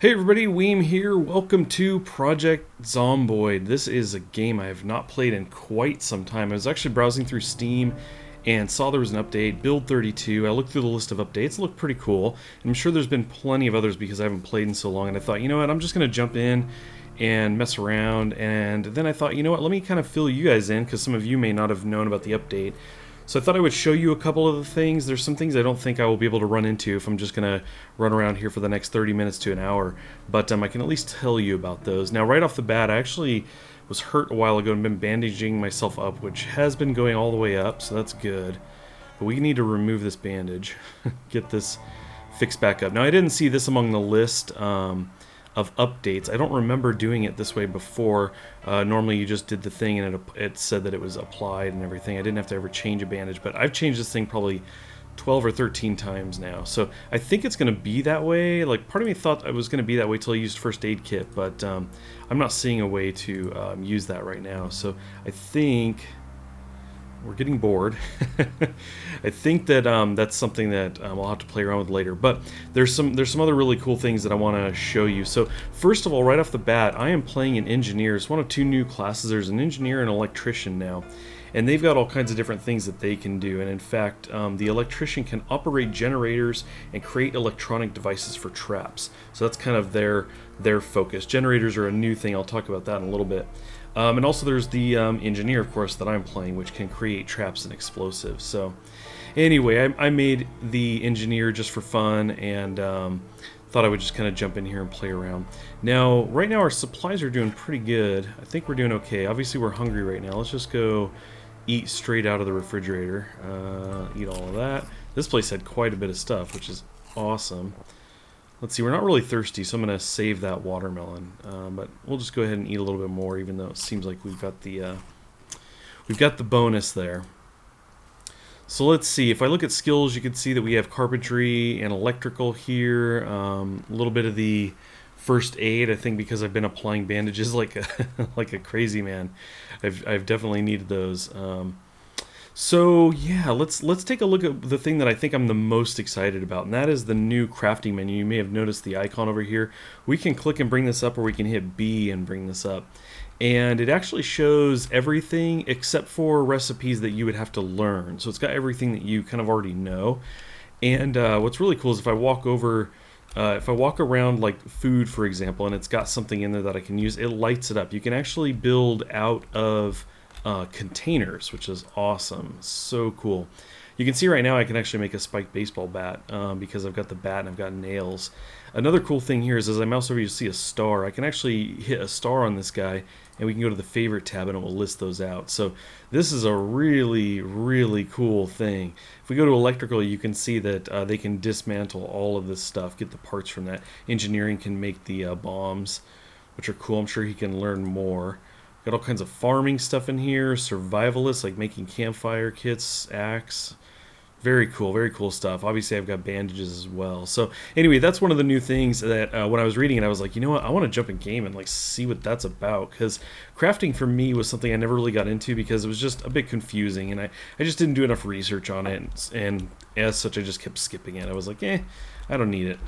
Hey everybody, Weem here. Welcome to Project Zomboid. This is a game I have not played in quite some time. I was actually browsing through Steam and saw there was an update, Build 32. I looked through the list of updates, it looked pretty cool. I'm sure there's been plenty of others because I haven't played in so long, and I thought, you know what, I'm just going to jump in and mess around, and then I thought, you know what, let me kind of fill you guys in, because some of you may not have known about the update. So I thought I would show you a couple of the things. There's some things I don't think I will be able to run into if I'm just going to run around here for the next 30 minutes to an hour. But I can at least tell you about those. Now, right off the bat, I actually was hurt a while ago and been bandaging myself up, which has been going all the way up, so that's good. But we need to remove this bandage, get this fixed back up. Now, I didn't see this among the list of updates. I don't remember doing it this way before. Normally you just did the thing and it said that it was applied and everything. I didn't have to ever change a bandage, but I've changed this thing probably 12 or 13 times now. So I think it's going to be that way. Like, part of me thought it was going to be that way till I used first aid kit, but I'm not seeing a way to use that right now. So I think we're getting bored. I think that that's something that I'll have to play around with later. But there's some other really cool things that I want to show you. So first of all, right off the bat, I am playing an engineer. It's one of two new classes. There's an engineer and an electrician now, and they've got all kinds of different things that they can do. And in fact, the electrician can operate generators and create electronic devices for traps. So that's kind of their focus. Generators are a new thing. I'll talk about that in a little bit. And also there's the engineer, of course, that I'm playing, which can create traps and explosives. So anyway, I made the engineer just for fun, and thought I would just kind of jump in here and play around. Now, right now our supplies are doing pretty good. I think we're doing okay. Obviously we're hungry right now. Let's just go eat straight out of the refrigerator. Eat all of that. This place had quite a bit of stuff, which is awesome. Let's see, we're not really thirsty, so I'm going to save that watermelon. But we'll just go ahead and eat a little bit more, even though it seems like we've got the bonus there. So let's see, if I look at skills, you can see that we have carpentry and electrical here. A little bit of the first aid, I think, because I've been applying bandages like a crazy man. I've definitely needed those. So yeah, let's take a look at the thing that I think I'm the most excited about, and that is the new crafting menu. You may have noticed the icon over here. We can click and bring this up, or we can hit B and bring this up. And it actually shows everything except for recipes that you would have to learn. So it's got everything that you kind of already know. And what's really cool is if I walk around like food, for example, and it's got something in there that I can use, it lights it up. You can actually build out of containers, which is awesome. So cool. You can see right now I can actually make a spiked baseball bat because I've got the bat and I've got nails. Another cool thing here is as I mouse over, you see a star. I can actually hit a star on this guy, and we can go to the favorite tab and it will list those out. So this is a really, really cool thing. If we go to electrical, you can see that they can dismantle all of this stuff, get the parts from that. Engineering can make the bombs, which are cool. I'm sure he can learn more. Got all kinds of farming stuff in here, survivalists, like making campfire kits, axe. Very cool stuff. Obviously, I've got bandages as well. So anyway, that's one of the new things that when I was reading it, I was like, you know what, I want to jump in game and like see what that's about, because crafting for me was something I never really got into because it was just a bit confusing, and I just didn't do enough research on it, and as such, I just kept skipping it. I was like, I don't need it.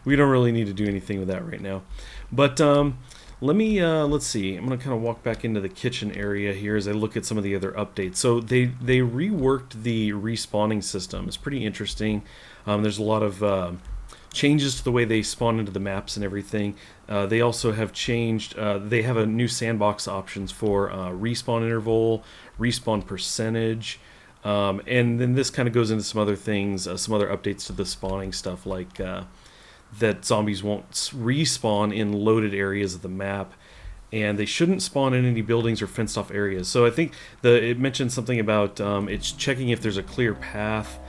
We don't really need to do anything with that right now. But let me, let's see, I'm going to kind of walk back into the kitchen area here as I look at some of the other updates. So they reworked the respawning system. It's pretty interesting. There's a lot of changes to the way they spawn into the maps and everything. They also have changed, they have a new sandbox options for respawn interval, respawn percentage, and then this kind of goes into some other things, some other updates to the spawning stuff, like that zombies won't respawn in loaded areas of the map, and they shouldn't spawn in any buildings or fenced off areas. So I think it mentioned something about it's checking if there's a clear path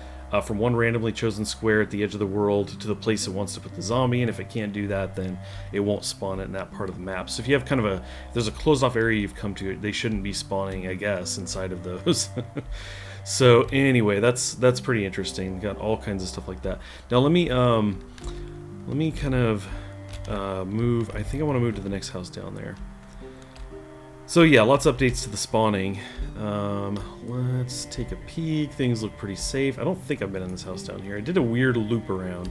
from one randomly chosen square at the edge of the world to the place it wants to put the zombie, and if it can't do that, then it won't spawn it in that part of the map. So if you have kind of if there's a closed off area you've come to, they shouldn't be spawning, I guess, inside of those. So anyway, that's pretty interesting. Got all kinds of stuff like that. Now let me kind of move. I think I want to move to the next house down there. So yeah, lots of updates to the spawning. Let's take a peek. Things look pretty safe. I don't think I've been in this house down here. I did a weird loop around.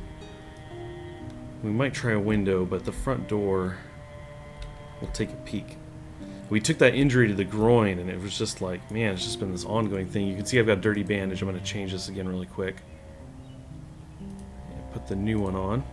We might try a window, but the front door, we'll take a peek. We took that injury to the groin, and it was just like, man, it's just been this ongoing thing. You can see I've got a dirty bandage. I'm going to change this again really quick. And put the new one on.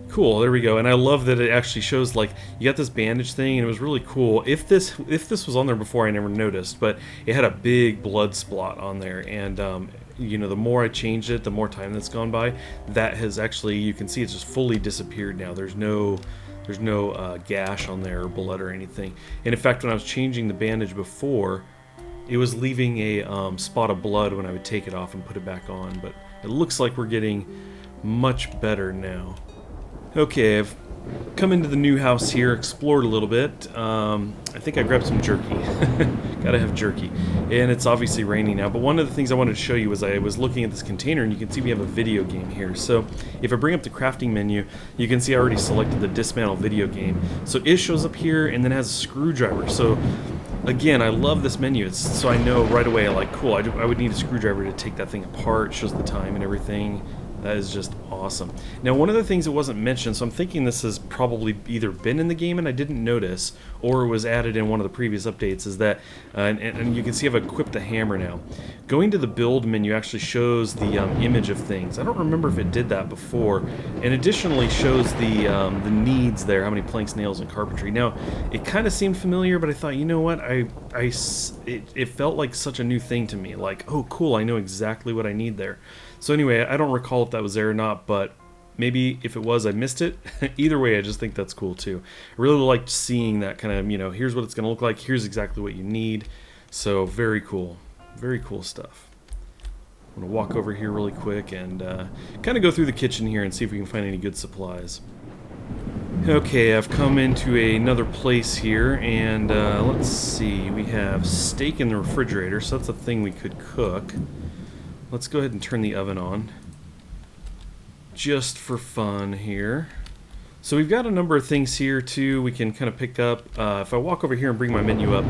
Cool, there we go. And I love that it actually shows, like, you got this bandage thing, and it was really cool. If this was on there before, I never noticed, but it had a big blood spot on there, and you know, the more I changed it, the more time that's gone by, that has actually, you can see it's just fully disappeared now. There's no gash on there or blood or anything. And in fact, when I was changing the bandage before, it was leaving a spot of blood when I would take it off and put it back on. But it looks like we're getting much better now. Okay, I've come into the new house here, explored a little bit. I think I grabbed some jerky. Gotta have jerky. And it's obviously raining now, but one of the things I wanted to show you was I was looking at this container, and you can see we have a video game here. So if I bring up the crafting menu, you can see I already selected the dismantle video game. So it shows up here and then has a screwdriver. So again, I love this menu. It's so I know right away, like, cool, I would need a screwdriver to take that thing apart. It shows the time and everything. That is just awesome. Now, one of the things that wasn't mentioned, so I'm thinking this has probably either been in the game and I didn't notice, or it was added in one of the previous updates, is that, and you can see I've equipped the hammer now. Going to the build menu actually shows the image of things. I don't remember if it did that before, and additionally shows the needs there, how many planks, nails, and carpentry. Now, it kind of seemed familiar, but I thought, you know what, it felt like such a new thing to me. Like, oh, cool, I know exactly what I need there. So anyway, I don't recall if that was there or not, but maybe if it was, I missed it. Either way, I just think that's cool too. I really liked seeing that kind of, you know, here's what it's going to look like, here's exactly what you need. So very cool stuff. I'm going to walk over here really quick and kind of go through the kitchen here and see if we can find any good supplies. Okay, I've come into another place here, and let's see, we have steak in the refrigerator, so that's a thing we could cook. Let's go ahead and turn the oven on, just for fun here. So we've got a number of things here too we can kind of pick up. If I walk over here and bring my menu up,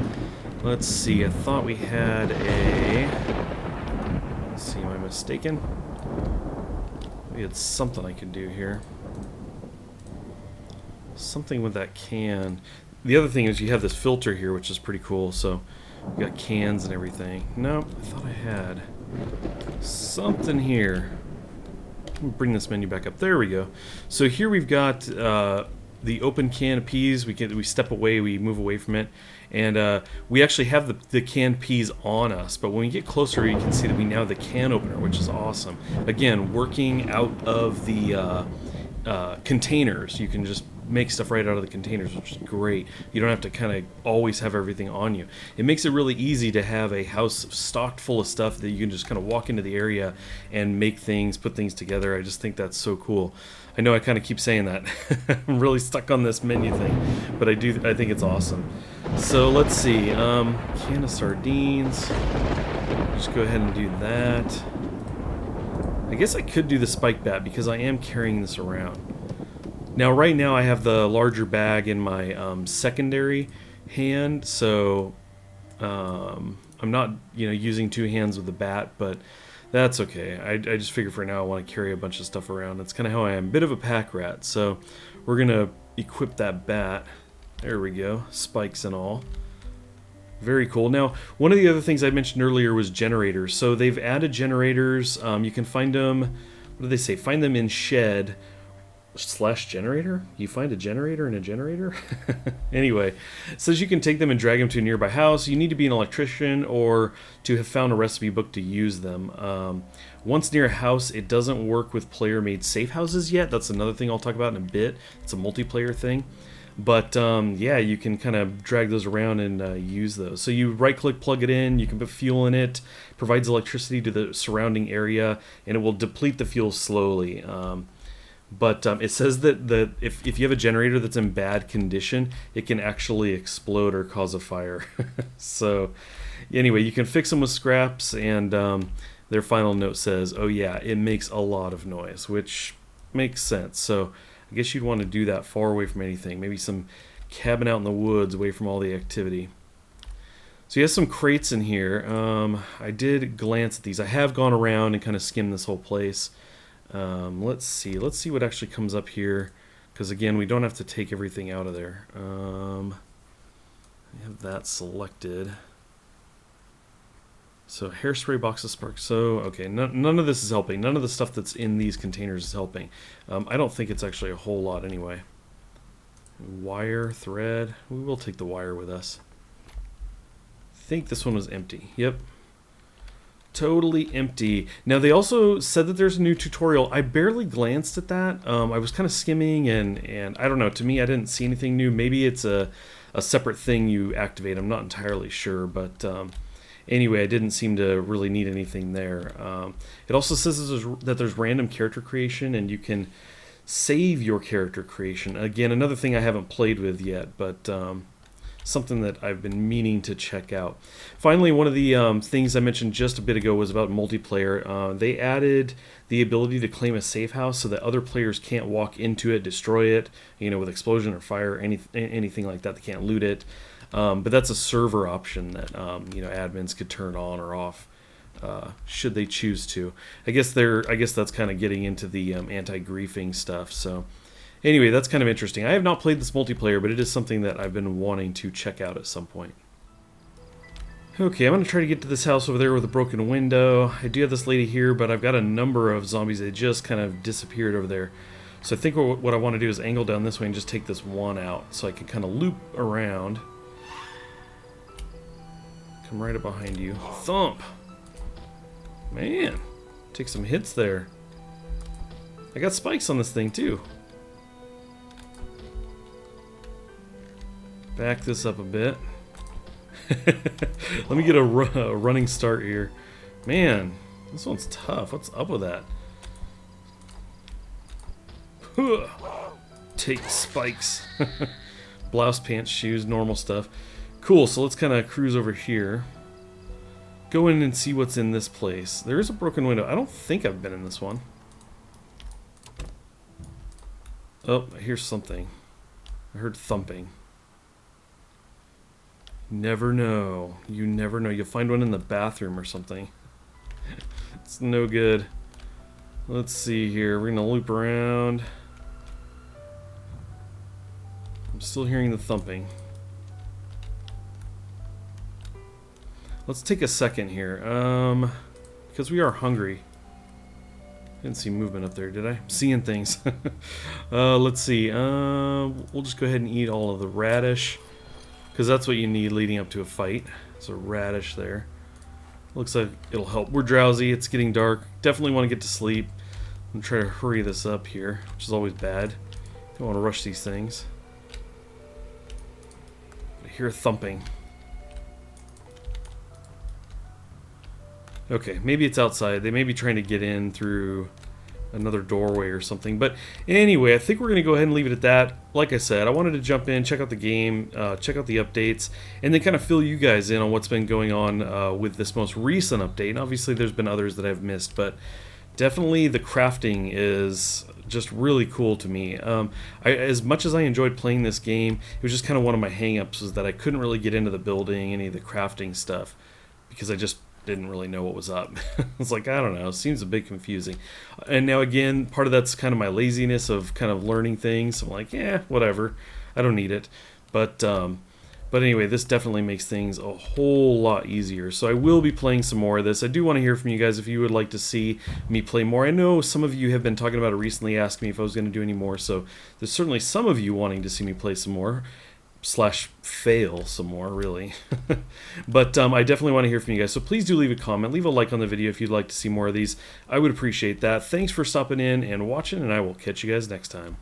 let's see, I thought we had let's see, am I mistaken? We had something I could do here. Something with that can. The other thing is you have this filter here, which is pretty cool, so we've got cans and everything. Nope, I thought I had something here. Let me bring this menu back up. There we go. So here we've got the open can of peas. We step away, we move away from it, and we actually have the canned peas on us. But when we get closer, you can see that we now have the can opener, which is awesome. Again, working out of the containers, you can just make stuff right out of the containers, which is great. You don't have to kind of always have everything on you. It makes it really easy to have a house stocked full of stuff that you can just kind of walk into the area and make things, put things together. I just think that's so cool. I know I kind of keep saying that. I'm really stuck on this menu thing, but I think it's awesome. So let's see, can of sardines. Just go ahead and do that. I guess I could do the spike bat because I am carrying this around. Now, right now, I have the larger bag in my secondary hand, so I'm not, using two hands with the bat, but that's okay. I just figure for now I want to carry a bunch of stuff around. That's kind of how I am. Bit of a pack rat, so we're going to equip that bat. There we go. Spikes and all. Very cool. Now, one of the other things I mentioned earlier was generators. So they've added generators. You can find them, what do they say? Find them in shed / generator? You find a generator in a generator? Anyway, it says you can take them and drag them to a nearby house. You need to be an electrician or to have found a recipe book to use them. Once near a house, it doesn't work with player-made safe houses yet. That's another thing I'll talk about in a bit. It's a multiplayer thing. But yeah, you can kind of drag those around and use those. So you right-click, plug it in, you can put fuel in it, provides electricity to the surrounding area, and it will deplete the fuel slowly. But it says that if you have a generator that's in bad condition, it can actually explode or cause a fire. So anyway, you can fix them with scraps, and their final note says, oh yeah, it makes a lot of noise, which makes sense. So I guess you'd want to do that far away from anything. Maybe some cabin out in the woods away from all the activity. So you have some crates in here. I did glance at these. I have gone around and kind of skimmed this whole place. Let's see what actually comes up here, because again, we don't have to take everything out of there. I have that selected. So hairspray box of spark. So okay, none of this is helping. None of the stuff that's in these containers is helping. I don't think it's actually a whole lot anyway. Wire, thread. We will take the wire with us. I think this one was empty. Yep. Totally empty. Now they also said that there's a new tutorial. I barely glanced at that. I was kind of skimming and I don't know. To me, I didn't see anything new. Maybe it's a separate thing you activate. I'm not entirely sure, but anyway, I didn't seem to really need anything there. It also says that there's random character creation and you can save your character creation. Again, another thing I haven't played with yet, but something that I've been meaning to check out. Finally, one of the things I mentioned just a bit ago was about multiplayer. They added the ability to claim a safe house so that other players can't walk into it, destroy it, with explosion or fire, anything like that. They can't loot it. But that's a server option that admins could turn on or off should they choose to. I guess that's kind of getting into the anti-griefing stuff. So anyway, that's kind of interesting. I have not played this multiplayer, but it is something that I've been wanting to check out at some point. Okay, I'm going to try to get to this house over there with a broken window. I do have this lady here, but I've got a number of zombies that just kind of disappeared over there. So I think what I want to do is angle down this way and just take this one out so I can kind of loop around. Come right up behind you. Thump! Man, take some hits there. I got spikes on this thing too. Back this up a bit. Let me get a running start here. Man, this one's tough. What's up with that? Take spikes. Blouse, pants, shoes, normal stuff. Cool, so let's kind of cruise over here. Go in and see what's in this place. There is a broken window. I don't think I've been in this one. Oh, here's something. I heard thumping. Never know. You never know. You'll find one in the bathroom or something. It's no good. Let's see here. We're going to loop around. I'm still hearing the thumping. Let's take a second here. Because we are hungry. Didn't see movement up there, did I? I'm seeing things. Let's see. We'll just go ahead and eat all of the radish. Because that's what you need leading up to a fight. So radish there. Looks like it'll help. We're drowsy. It's getting dark. Definitely want to get to sleep. I'm trying to hurry this up here, which is always bad. Don't want to rush these things. I hear thumping. Okay, maybe it's outside. They may be trying to get in through another doorway or something. But anyway, I think we're going to go ahead and leave it at that. Like I said, I wanted to jump in, check out the game, check out the updates, and then kind of fill you guys in on what's been going on with this most recent update. And obviously, there's been others that I've missed, but definitely the crafting is just really cool to me. As much as I enjoyed playing this game, it was just kind of one of my hang-ups was that I couldn't really get into the building, any of the crafting stuff, because I just didn't really know what was up. It's like, I don't know, it seems a bit confusing. And now again, part of that's kind of my laziness of kind of learning things. I'm like, yeah, whatever, I don't need it. But anyway, this definitely makes things a whole lot easier. So I will be playing some more of this. I do want to hear from you guys if you would like to see me play more. I know some of you have been talking about it recently, asking me if I was going to do any more. So there's certainly some of you wanting to see me play some more. / fail some more, really. But I definitely want to hear from you guys, so please do leave a comment, leave a like on the video if you'd like to see more of these. I would appreciate that. Thanks for stopping in and watching, and I will catch you guys next time.